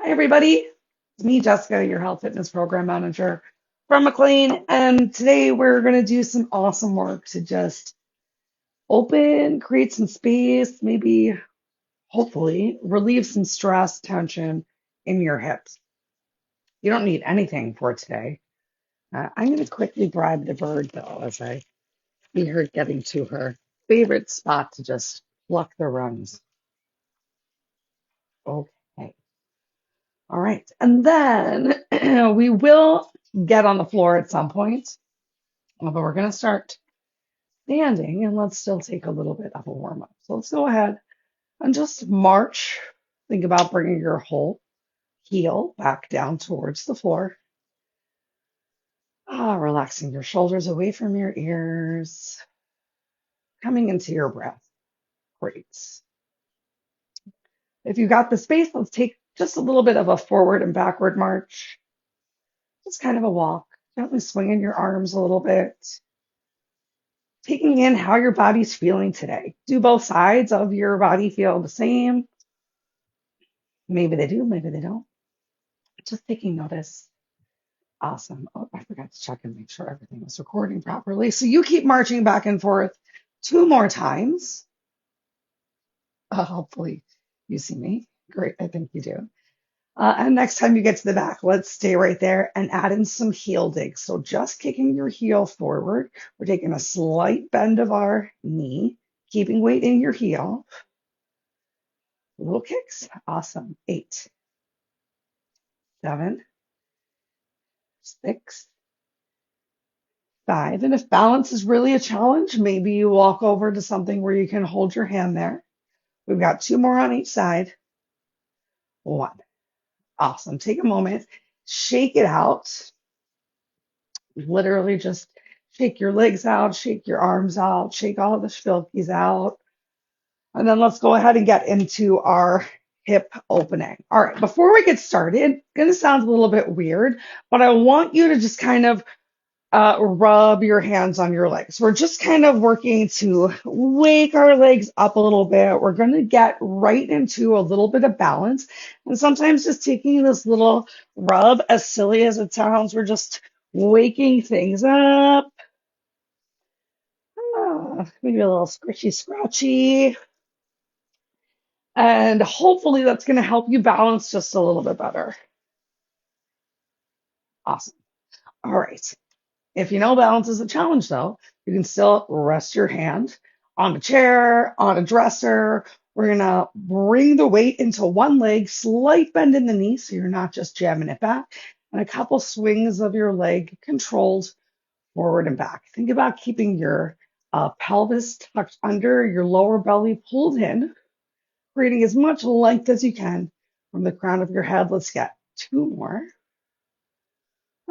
Hi, everybody. It's me, Jessica, your health fitness program manager from McLean. And today we're going to do some awesome work to just create some space, maybe, hopefully, relieve some stress, tension in your hips. You don't need anything for today. I'm going to quickly bribe the bird, though, as I see her getting to her favorite spot to just pluck the rungs. Okay. All right. And then we will get on the floor at some point. But we're going to start standing and let's still take a little bit of a warm up. So let's go ahead and just march. Think about bringing your whole heel back down towards the floor. Relaxing your shoulders away from your ears, coming into your breath. Great. If you got the space, let's take just a little bit of a forward and backward march. Just kind of a walk, gently swinging your arms a little bit, taking in how your body's feeling today. Do both sides of your body feel the same? Maybe they do, maybe they don't. Just taking notice. Awesome. Oh, I forgot to check and make sure everything was recording properly. So you keep marching back and forth two more times. Hopefully you see me. Great, I think you do. And next time you get to the back, let's stay right there and add in some heel digs. So just kicking your heel forward. We're taking a slight bend of our knee, keeping weight in your heel. Little kicks. Awesome. 8, 7, 6, 5. And if balance is really a challenge, maybe you walk over to something where you can hold your hand there. We've got 2 more on each side. 1. Awesome. Take a moment, shake it out. Literally just shake your legs out, shake your arms out, shake all of the shvilkies out. And then let's go ahead and get into our hip opening. All right, before we get started, gonna sound a little bit weird, but I want you to just kind of rub your hands on your legs. We're just kind of working to wake our legs up a little bit. We're going to get right into a little bit of balance. And sometimes just taking this little rub, as silly as it sounds, we're just waking things up. Maybe a little squishy, scratchy. And hopefully that's going to help you balance just a little bit better. Awesome. All right. If you know balance is a challenge, though, you can still rest your hand on a chair, on a dresser. We're going to bring the weight into one leg, slight bend in the knee so you're not just jamming it back, and a couple swings of your leg controlled forward and back. Think about keeping your pelvis tucked under, your lower belly pulled in, creating as much length as you can from the crown of your head. Let's get 2 more.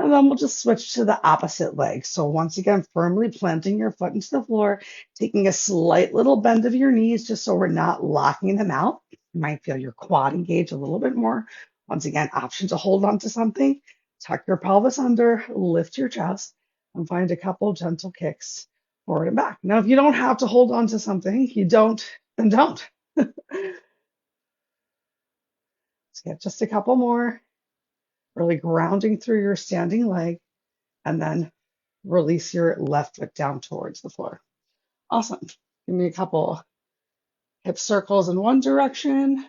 And then we'll just switch to the opposite leg. So once again, firmly planting your foot into the floor, taking a slight little bend of your knees just so we're not locking them out. You might feel your quad engage a little bit more. Once again, option to hold on to something, tuck your pelvis under, lift your chest, and find a couple gentle kicks forward and back. Now, if you don't have to hold on to something, you don't, then don't. Let's get just a couple more, really grounding through your standing leg, and then release your left foot down towards the floor. Awesome. Give me a couple hip circles in one direction,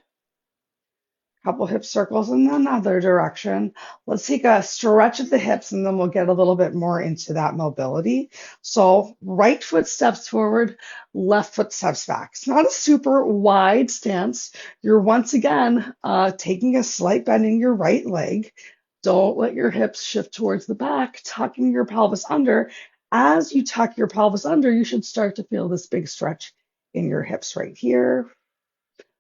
couple hip circles in another direction. Let's take a stretch of the hips and then we'll get a little bit more into that mobility. So right foot steps forward, left foot steps back. It's not a super wide stance. You're once again taking a slight bend in your right leg. Don't let your hips shift towards the back, tucking your pelvis under. As you tuck your pelvis under, you should start to feel this big stretch in your hips right here.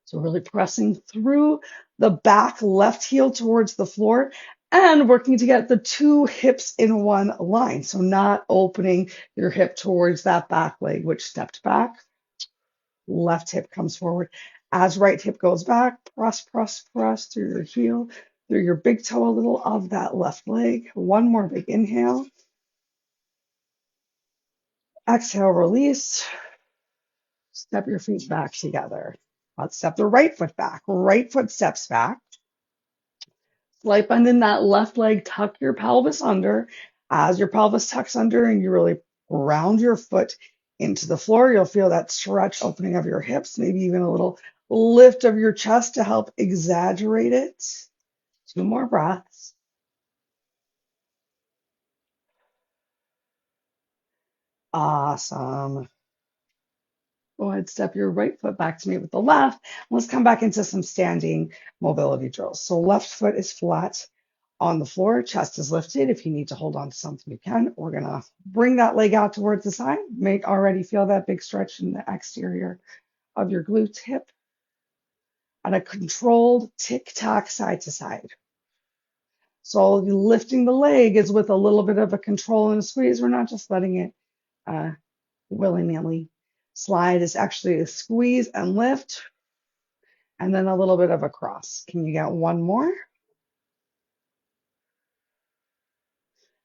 So really pressing through the back left heel towards the floor and working to get the 2 hips in one line. So not opening your hip towards that back leg, which stepped back. Left hip comes forward. As right hip goes back, press, press, press through your heel, through your big toe a little of that left leg. One more big inhale. Exhale, release. Step your feet back together. Let's step the right foot back. Right foot steps back. Slight bend in that left leg, tuck your pelvis under. As your pelvis tucks under and you really ground your foot into the floor, you'll feel that stretch opening of your hips, maybe even a little lift of your chest to help exaggerate it. 2 more breaths. Awesome. Go ahead, step your right foot back to meet with the left. Let's come back into some standing mobility drills. So left foot is flat on the floor, chest is lifted. If you need to hold on to something, you can. We're gonna bring that leg out towards the side. Already feel that big stretch in the exterior of your glutes, hip, and a controlled tick-tock side to side. So lifting the leg is with a little bit of a control and a squeeze. We're not just letting it willy-nilly slide. Is actually a squeeze and lift, and then a little bit of a cross. Can you get one more?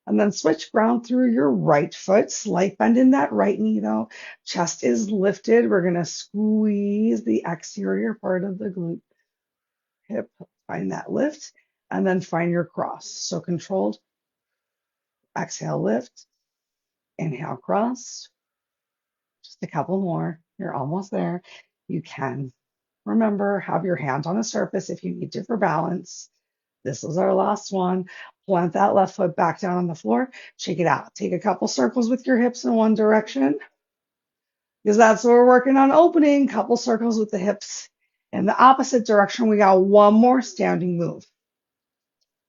And then switch ground through your right foot. Slight bend in that right knee though. Chest is lifted. We're going to squeeze the exterior part of the glute, hip. Find that lift, and then find your cross. So controlled. Exhale, lift. Inhale, cross. Just a couple more. You're almost there. You can. Remember, have your hand on a surface if you need to for balance. This is our last one. Plant that left foot back down on the floor. Shake it out. Take a couple circles with your hips in one direction because that's what we're working on opening. Couple circles with the hips in the opposite direction. We got one more standing move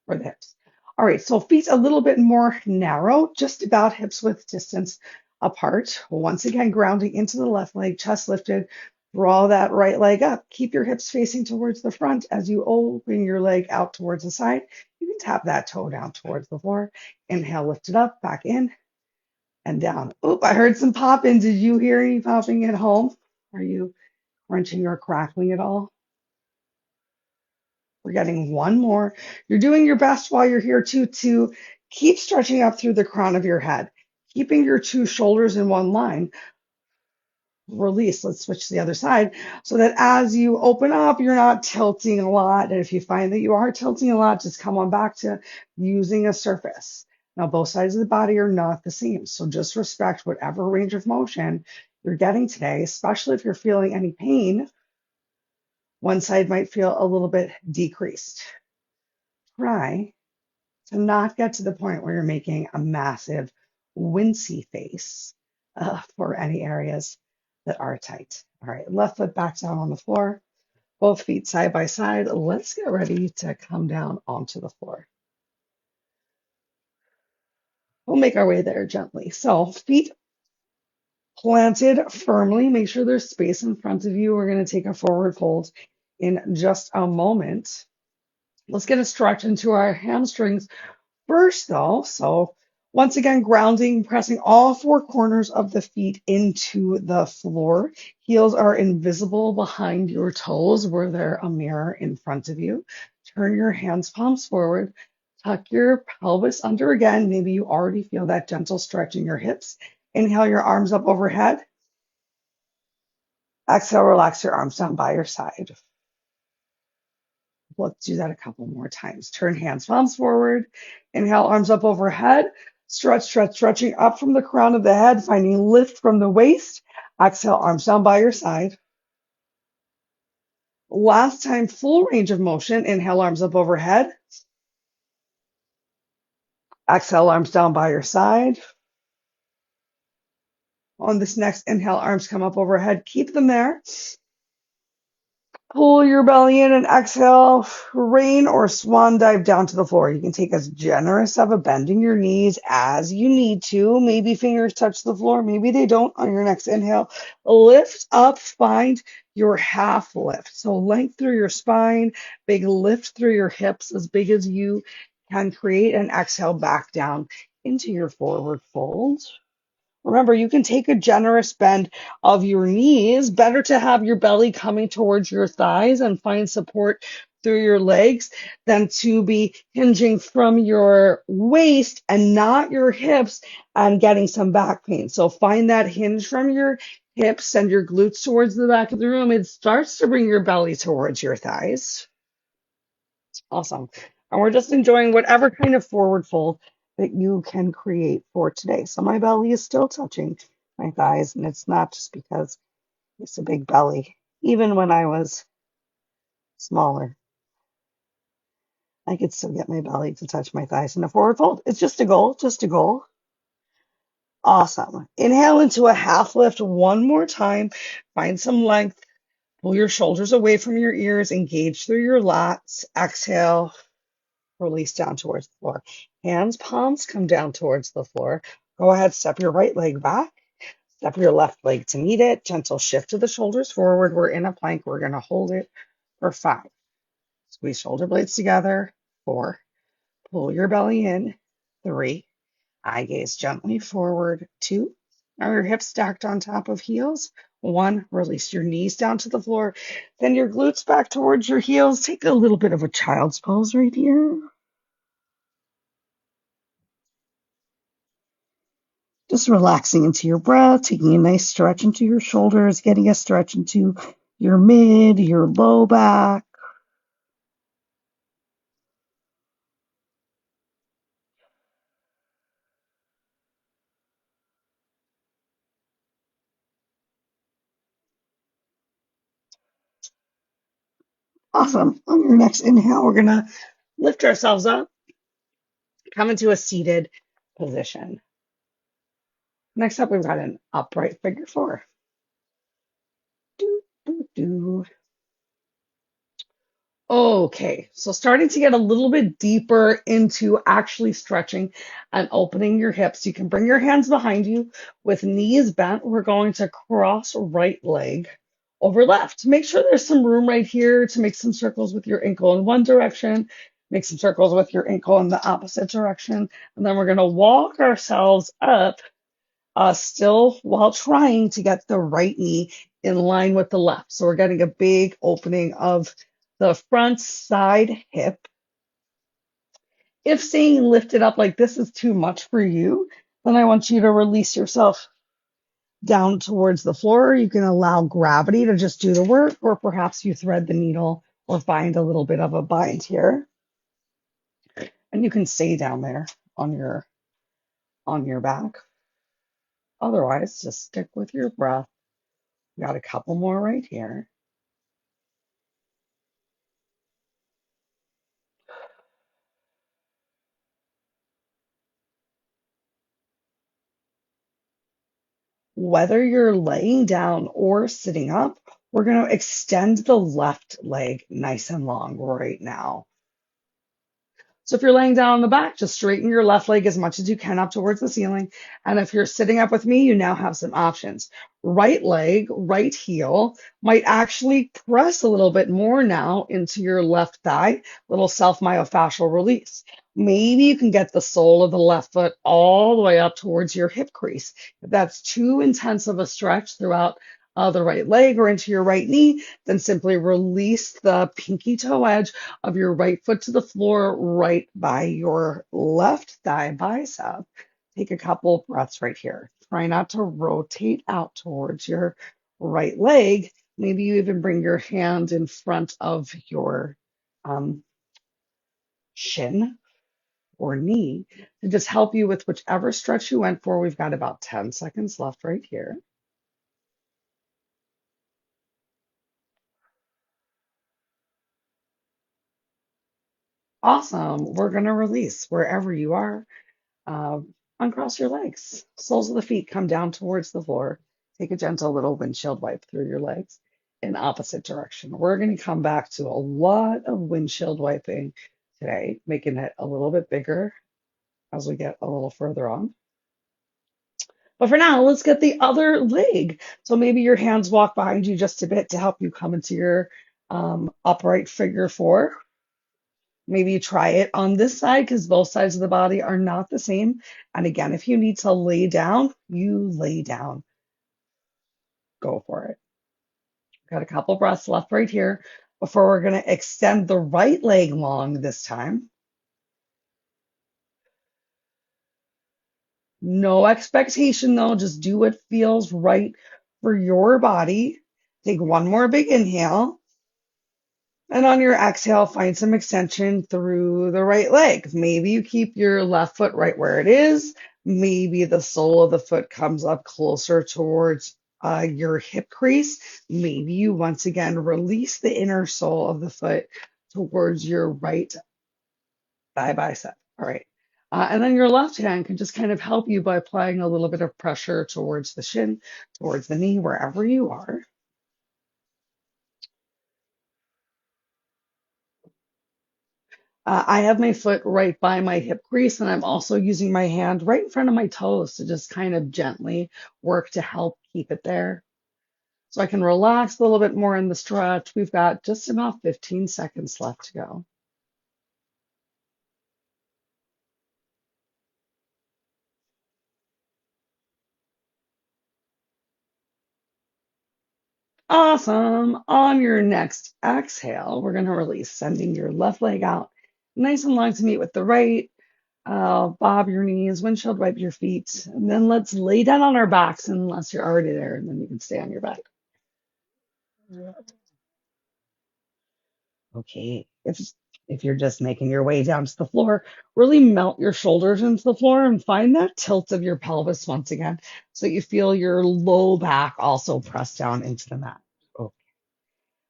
for the hips. All right, so feet a little bit more narrow, just about hips width distance apart. Once again, grounding into the left leg, chest lifted. Draw that right leg up. Keep your hips facing towards the front as you open your leg out towards the side. You can tap that toe down towards the floor. Inhale, lift it up, back in and down. Oop, I heard some popping. Did you hear any popping at home? Are you crunching or crackling at all? We're getting one more. You're doing your best while you're here too to keep stretching up through the crown of your head, keeping your two shoulders in one line. Release. Let's switch to the other side so that as you open up, you're not tilting a lot. And if you find that you are tilting a lot, just come on back to using a surface. Now, both sides of the body are not the same. So just respect whatever range of motion you're getting today, especially if you're feeling any pain. One side might feel a little bit decreased. Try to not get to the point where you're making a massive wincy face for any areas that are tight. All right, left foot back down on the floor, both feet side by side. Let's get ready to come down onto the floor. We'll make our way there gently. So feet planted firmly. Make sure there's space in front of you. We're going to take a forward fold in just a moment. Let's get a stretch into our hamstrings first, though. So once again, grounding, pressing all four corners of the feet into the floor. Heels are invisible behind your toes. Were there a mirror in front of you? Turn your hands, palms forward. Tuck your pelvis under again. Maybe you already feel that gentle stretch in your hips. Inhale your arms up overhead. Exhale, relax your arms down by your side. Let's do that a couple more times. Turn hands, palms forward. Inhale, arms up overhead. Stretch, stretch, stretching up from the crown of the head, finding lift from the waist. Exhale, arms down by your side. Last time, full range of motion. Inhale, arms up overhead. Exhale, arms down by your side. On this next inhale, arms come up overhead. Keep them there. Pull your belly in and exhale, rain or swan dive down to the floor. You can take as generous of a bending your knees as you need to. Maybe fingers touch the floor, maybe they don't on your next inhale. Lift up, find your half lift. So length through your spine, big lift through your hips, as big as you can create, and exhale back down into your forward fold. Remember, you can take a generous bend of your knees. Better to have your belly coming towards your thighs and find support through your legs than to be hinging from your waist and not your hips and getting some back pain. So find that hinge from your hips, send your glutes towards the back of the room. It starts to bring your belly towards your thighs. Awesome. And we're just enjoying whatever kind of forward fold that you can create for today. So my belly is still touching my thighs, and it's not just because it's a big belly. Even when I was smaller, I could still get my belly to touch my thighs in a forward fold. It's just a goal, just a goal. Awesome. Inhale into a half lift one more time. Find some length. Pull your shoulders away from your ears. Engage through your lats. Exhale. Release down towards the floor. Hands, palms come down towards the floor. Go ahead, step your right leg back. Step your left leg to meet it. Gentle shift of the shoulders forward. We're in a plank. We're going to hold it for 5. Squeeze shoulder blades together. 4. Pull your belly in. 3. Eye gaze gently forward. 2. Are your hips stacked on top of heels? 1. Release your knees down to the floor. Then your glutes back towards your heels. Take a little bit of a child's pose right here. Just relaxing into your breath, taking a nice stretch into your shoulders, getting a stretch into your mid, your low back. Awesome. On your next inhale, we're going to lift ourselves up, come into a seated position. Next up, we've got an upright figure 4. Do, do, do. Okay, so starting to get a little bit deeper into actually stretching and opening your hips. You can bring your hands behind you with knees bent. We're going to cross right leg over left. Make sure there's some room right here to make some circles with your ankle in one direction, make some circles with your ankle in the opposite direction. And then we're going to walk ourselves up still while trying to get the right knee in line with the left. So we're getting a big opening of the front side hip. If staying lifted up like this is too much for you, then I want you to release yourself down towards the floor. You can allow gravity to just do the work, or perhaps you thread the needle or find a little bit of a bind here. And you can stay down there on your back. Otherwise, just stick with your breath. Got a couple more right here. Whether you're laying down or sitting up, we're going to extend the left leg nice and long right now. So if you're laying down on the back, just straighten your left leg as much as you can up towards the ceiling. And if you're sitting up with me, you now have some options. Right leg, right heel might actually press a little bit more now into your left thigh, little self-myofascial release. Maybe you can get the sole of the left foot all the way up towards your hip crease. If that's too intense of a stretch throughout the right leg or into your right knee, then simply release the pinky toe edge of your right foot to the floor right by your left thigh bicep. Take a couple breaths right here. Try not to rotate out towards your right leg. Maybe you even bring your hand in front of your shin or knee to just help you with whichever stretch you went for. We've got about 10 seconds left right here. Awesome. We're going to release wherever you are. Uncross your legs. Soles of the feet come down towards the floor. Take a gentle little windshield wipe through your legs in opposite direction. We're going to come back to a lot of windshield wiping today, making it a little bit bigger as we get a little further on. But for now, let's get the other leg. So maybe your hands walk behind you just a bit to help you come into your upright figure 4. Maybe you try it on this side because both sides of the body are not the same. And again, if you need to lay down, you lay down. Go for it. Got a couple breaths left right here before we're going to extend the right leg long this time. No expectation though, just do what feels right for your body. Take one more big inhale. And on your exhale, find some extension through the right leg. Maybe you keep your left foot right where it is. Maybe the sole of the foot comes up closer towards your hip crease. Maybe you once again release the inner sole of the foot towards your right thigh bicep. All right. And then your left hand can just kind of help you by applying a little bit of pressure towards the shin, towards the knee, wherever you are. I have my foot right by my hip crease, and I'm also using my hand right in front of my toes to just kind of gently work to help keep it there. So I can relax a little bit more in the stretch. We've got just about 15 seconds left to go. Awesome. On your next exhale, we're going to release, sending your left leg out nice and long to meet with the right. Bob your knees, windshield wipe your feet, and then let's lay down on our backs unless you're already there, and then you can stay on your back. Okay. If you're just making your way down to the floor, really melt your shoulders into the floor and find that tilt of your pelvis once again so you feel your low back also press down into the mat. Okay.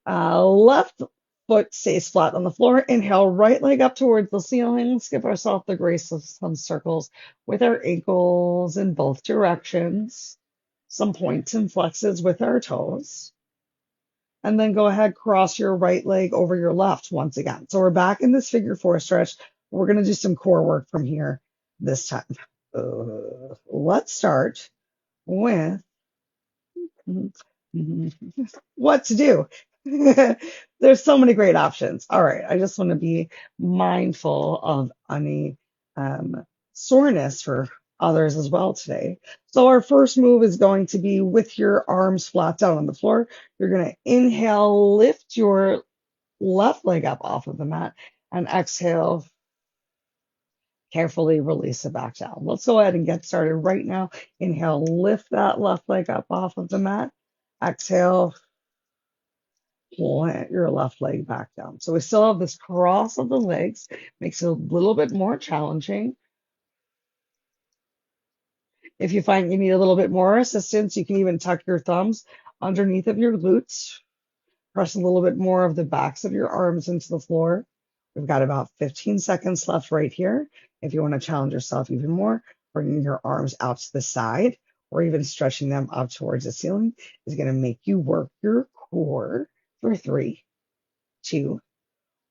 Left foot stays flat on the floor. Inhale, right leg up towards the ceiling. Let's give ourselves the grace of some circles with our ankles in both directions, some points and flexes with our toes. And then go ahead, cross your right leg over your left once again. So we're back in this figure four stretch. We're going to do some core work from here this time. Let's start with what to do. There's so many great options. All right, I just want to be mindful of any soreness for others as well today. So our first move is going to be with your arms flat down on the floor. You're going to inhale, lift your left leg up off of the mat, and exhale, carefully release it back down. Let's go ahead and get started right now. Inhale, lift that left leg up off of the mat. Exhale, plant your left leg back down. So we still have this cross of the legs, makes it a little bit more challenging. If you find you need a little bit more assistance, you can even tuck your thumbs underneath of your glutes. Press a little bit more of the backs of your arms into the floor. We've got about 15 seconds left right here. If you want to challenge yourself even more, bringing your arms out to the side or even stretching them up towards the ceiling is going to make you work your core for 3, 2,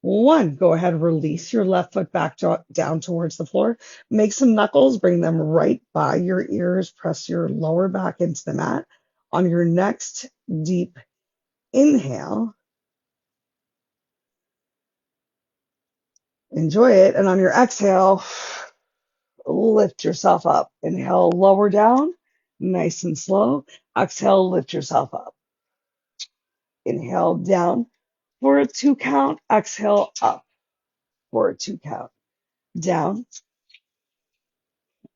1. Go ahead, release your left foot back down towards the floor. Make some knuckles, bring them right by your ears. Press your lower back into the mat. On your next deep inhale, enjoy it. And on your exhale, lift yourself up. Inhale, lower down, nice and slow. Exhale, lift yourself up. Inhale, down for a 2 count. Exhale, up for a 2 count. Down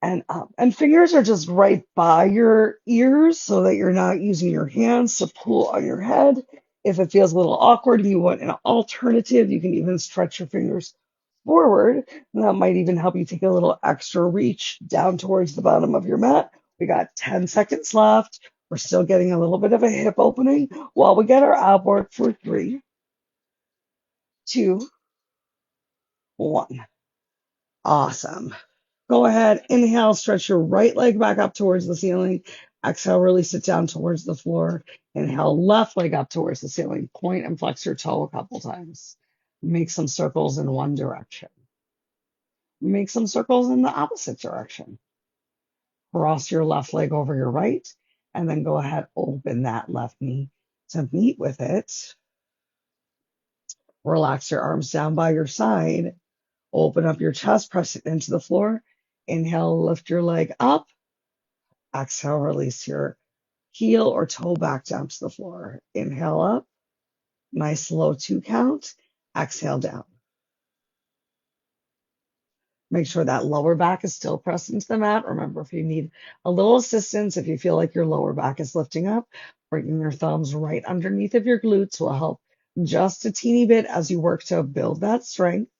and up. And fingers are just right by your ears so that you're not using your hands to pull on your head. If it feels a little awkward and you want an alternative, you can even stretch your fingers forward. And that might even help you take a little extra reach down towards the bottom of your mat. We got 10 seconds left. We're still getting a little bit of a hip opening while we get our ab work for 3, 2, 1. Awesome. Go ahead, inhale, stretch your right leg back up towards the ceiling. Exhale, release it down towards the floor. Inhale, left leg up towards the ceiling. Point and flex your toe a couple times. Make some circles in one direction. Make some circles in the opposite direction. Cross your left leg over your right, and then go ahead, open that left knee to meet with it. Relax your arms down by your side. Open up your chest, press it into the floor. Inhale, lift your leg up. Exhale, release your heel or toe back down to the floor. Inhale up, nice low 2 count. Exhale down. Make sure that lower back is still pressed into the mat. Remember, if you need a little assistance, if you feel like your lower back is lifting up, bringing your thumbs right underneath of your glutes will help just a teeny bit as you work to build that strength.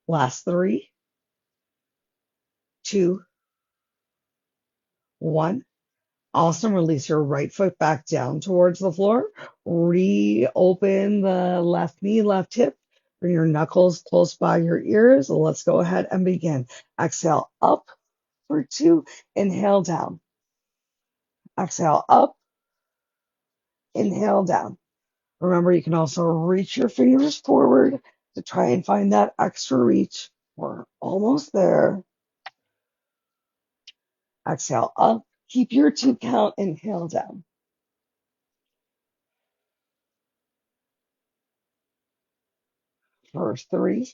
Last three, two, one. Awesome. Release your right foot back down towards the floor. Reopen the left knee, left hip. Bring your knuckles close by your ears. Let's go ahead and begin. Exhale up for two. Inhale down. Exhale up. Inhale down. Remember, you can also reach your fingers forward to try and find that extra reach. We're almost there. Exhale up. Keep your 2 count. Inhale down. For three,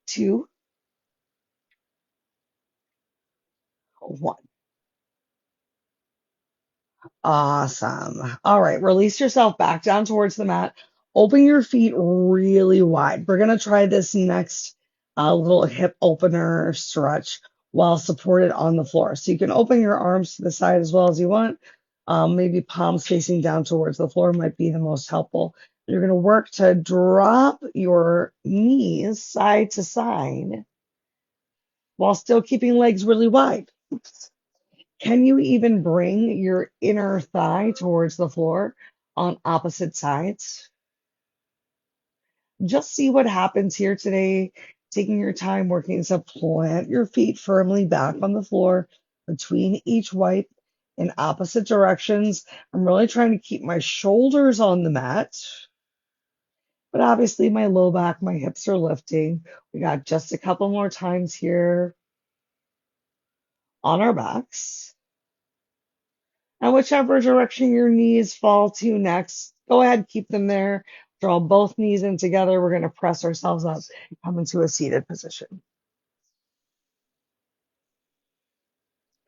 two, one. Awesome. All right, release yourself back down towards the mat. Open your feet really wide. We're going to try this next little hip opener stretch while supported on the floor. So you can open your arms to the side as well as you want. Maybe palms facing down towards the floor might be the most helpful. You're going to work to drop your knees side to side while still keeping legs really wide. Oops. Can you even bring your inner thigh towards the floor on opposite sides? Just see what happens here today. Taking your time working to plant your feet firmly back on the floor between each wipe in opposite directions. I'm really trying to keep my shoulders on the mat, but obviously my low back, my hips are lifting. We got just a couple more times here on our backs. And whichever direction your knees fall to next, go ahead, keep them there. Draw both knees in together. We're going to press ourselves up and come into a seated position.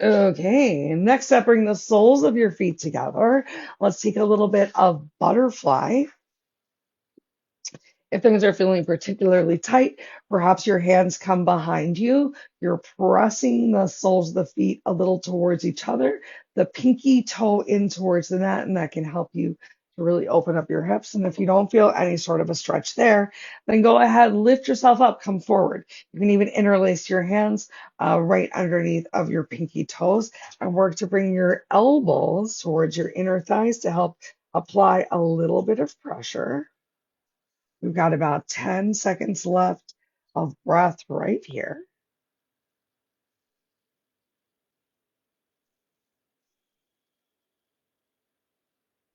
Okay, next up, bring the soles of your feet together. Let's take a little bit of butterfly. If things are feeling particularly tight, perhaps your hands come behind you. You're pressing the soles of the feet a little towards each other, the pinky toe in towards the mat, and that can help you to really open up your hips. And if you don't feel any sort of a stretch there, then go ahead, lift yourself up, come forward. You can even interlace your hands right underneath of your pinky toes and work to bring your elbows towards your inner thighs to help apply a little bit of pressure. We've got about 10 seconds left of breath right here.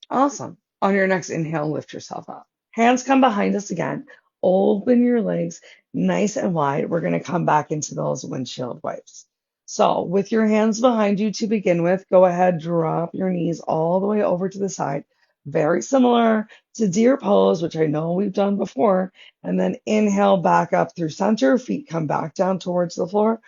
Awesome. On your next inhale, lift yourself up. Hands come behind us again. Open your legs nice and wide. We're going to come back into those windshield wipes. So with your hands behind you to begin with, go ahead, drop your knees all the way over to the side. Very similar to deer pose, which I know we've done before. And then inhale back up through center. Feet come back down towards the floor.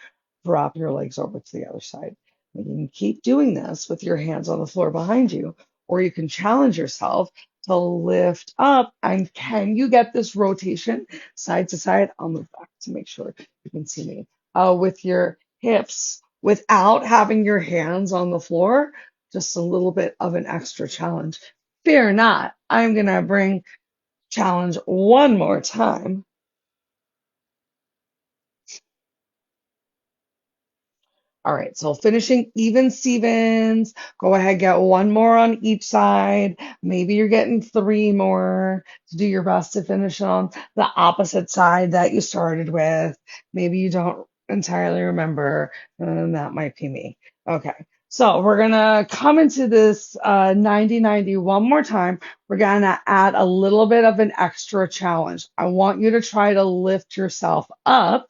Drop your legs over to the other side. And you can keep doing this with your hands on the floor behind you, or you can challenge yourself to lift up. And can you get this rotation side to side? I'll move back to make sure you can see me. With your hips without having your hands on the floor, just a little bit of an extra challenge. Fear not, I'm going to bring challenge one more time. All right, so finishing even Stevens. Go ahead, get one more on each side. Maybe you're getting three more to do your best to finish on the opposite side that you started with. Maybe you don't entirely remember, and that might be me. Okay, so we're gonna come into this 90-90 one more time. We're gonna add a little bit of an extra challenge. I want you to try to lift yourself up.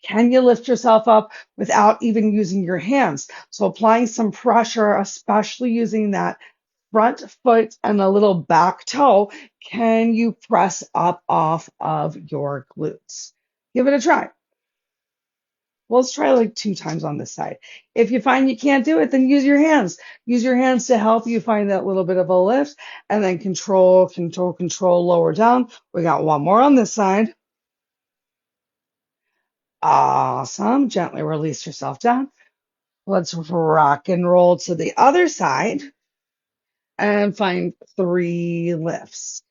Can you lift yourself up without even using your hands? So applying some pressure, especially using that front foot and a little back toe, can you press up off of your glutes? Give it a try. Well, let's try like 2 times on this side. If you find you can't do it, then use your hands. Use your hands to help you find that little bit of a lift, and then control, control, control, lower down. We got one more on this side. Awesome. Gently release yourself down. Let's rock and roll to the other side and find 3 lifts.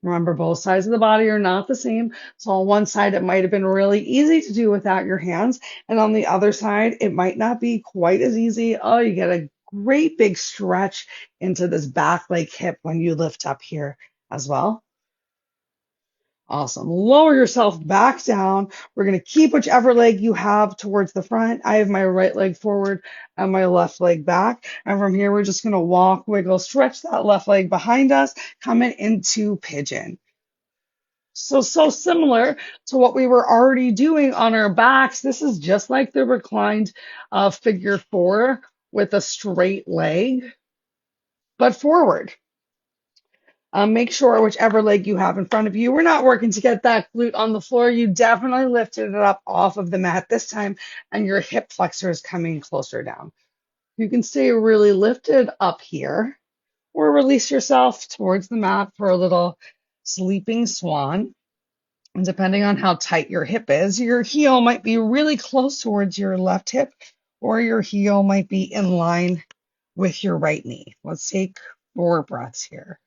Remember, both sides of the body are not the same. So on one side, it might have been really easy to do without your hands. And on the other side, it might not be quite as easy. Oh, you get a great big stretch into this back leg hip when you lift up here as well. Awesome. Lower yourself back down. We're going to keep whichever leg you have towards the front. I have my right leg forward and my left leg back. And from here, we're just going to walk, wiggle, stretch that left leg behind us, coming into pigeon. So similar to what we were already doing on our backs. This is just like the reclined figure 4 with a straight leg, but forward. Make sure whichever leg you have in front of you, we're not working to get that glute on the floor. You definitely lifted it up off of the mat this time, and your hip flexor is coming closer down. You can stay really lifted up here, or release yourself towards the mat for a little sleeping swan. And depending on how tight your hip is, your heel might be really close towards your left hip, or your heel might be in line with your right knee. Let's take 4 breaths here.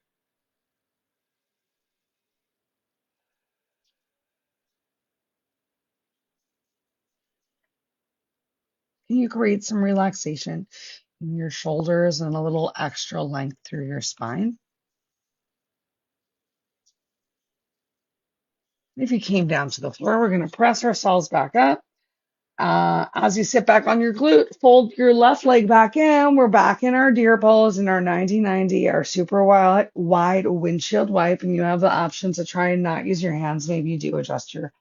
Can you create some relaxation in your shoulders and a little extra length through your spine? If you came down to the floor, we're going to press ourselves back up. As you sit back on your glute, fold your left leg back in. We're back in our deer pose in our 90-90, our super wide windshield wipe, and you have the option to try and not use your hands. Maybe you do adjust your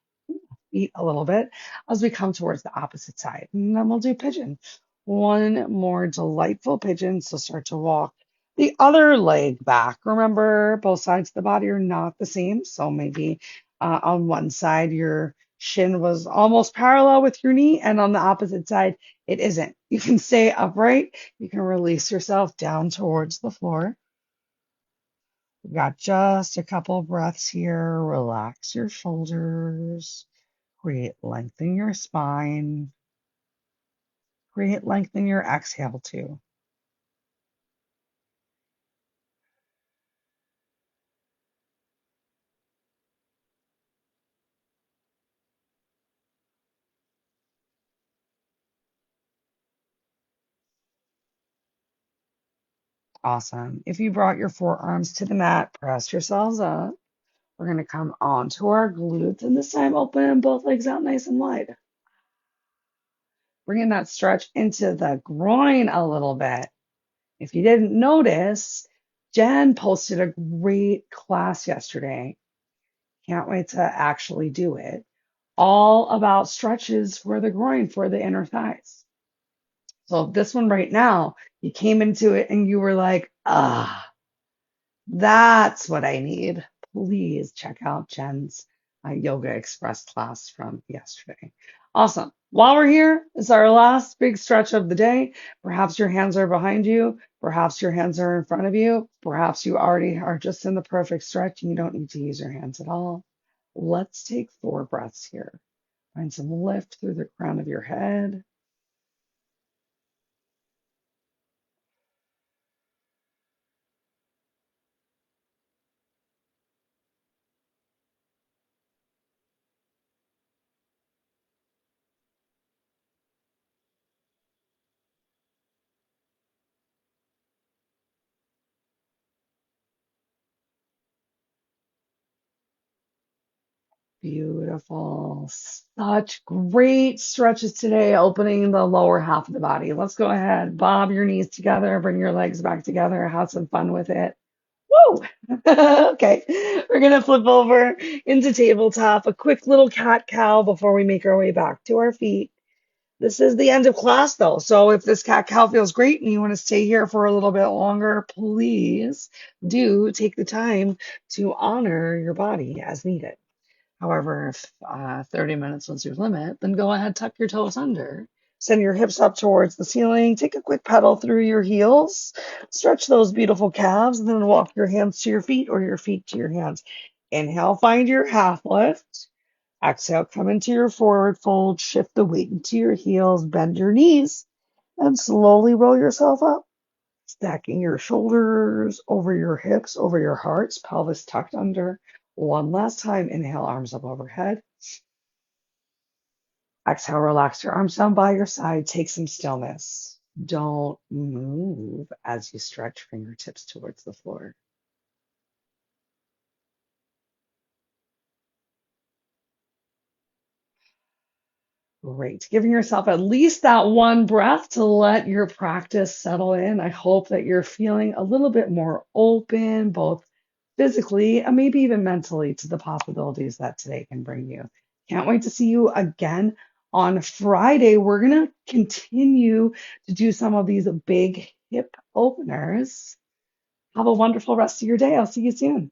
feet a little bit as we come towards the opposite side. And then we'll do pigeon. One more delightful pigeon. So start to walk the other leg back. Remember, both sides of the body are not the same. So maybe on one side, your shin was almost parallel with your knee, and on the opposite side, it isn't. You can stay upright. You can release yourself down towards the floor. We've got just a couple breaths here. Relax your shoulders. Create length in your spine. Create length in your exhale too. Awesome. If you brought your forearms to the mat, press yourselves up. We're going to come onto our glutes, and this time open both legs out nice and wide. Bringing that stretch into the groin a little bit. If you didn't notice, Jen posted a great class yesterday. Can't wait to actually do it. All about stretches for the groin, for the inner thighs. So this one right now, you came into it and you were like, that's what I need. Please check out Jen's Yoga Express class from yesterday. Awesome. While we're here, it's our last big stretch of the day. Perhaps your hands are behind you. Perhaps your hands are in front of you. Perhaps you already are just in the perfect stretch and you don't need to use your hands at all. Let's take 4 breaths here. Find some lift through the crown of your head. Beautiful. Such great stretches today, opening the lower half of the body. Let's go ahead, bob your knees together, bring your legs back together, have some fun with it. Woo! Okay, we're gonna flip over into tabletop, a quick little cat cow before we make our way back to our feet. This is the end of class though, so if this cat cow feels great and you want to stay here for a little bit longer, please do take the time to honor your body as needed. However, if 30 minutes was your limit, then go ahead, tuck your toes under. Send your hips up towards the ceiling. Take a quick pedal through your heels. Stretch those beautiful calves, and then walk your hands to your feet or your feet to your hands. Inhale, find your half lift. Exhale, come into your forward fold. Shift the weight into your heels. Bend your knees. And slowly roll yourself up, stacking your shoulders over your hips, over your hearts, pelvis tucked under. One last time, inhale, arms up overhead. Exhale, relax your arms down by your side. Take some stillness. Don't move as you stretch fingertips towards the floor. Great. Giving yourself at least that one breath to let your practice settle in. I hope that you're feeling a little bit more open, both physically and maybe even mentally, to the possibilities that today can bring you. Can't wait to see you again on Friday. We're going to continue to do some of these big hip openers. Have a wonderful rest of your day. I'll see you soon.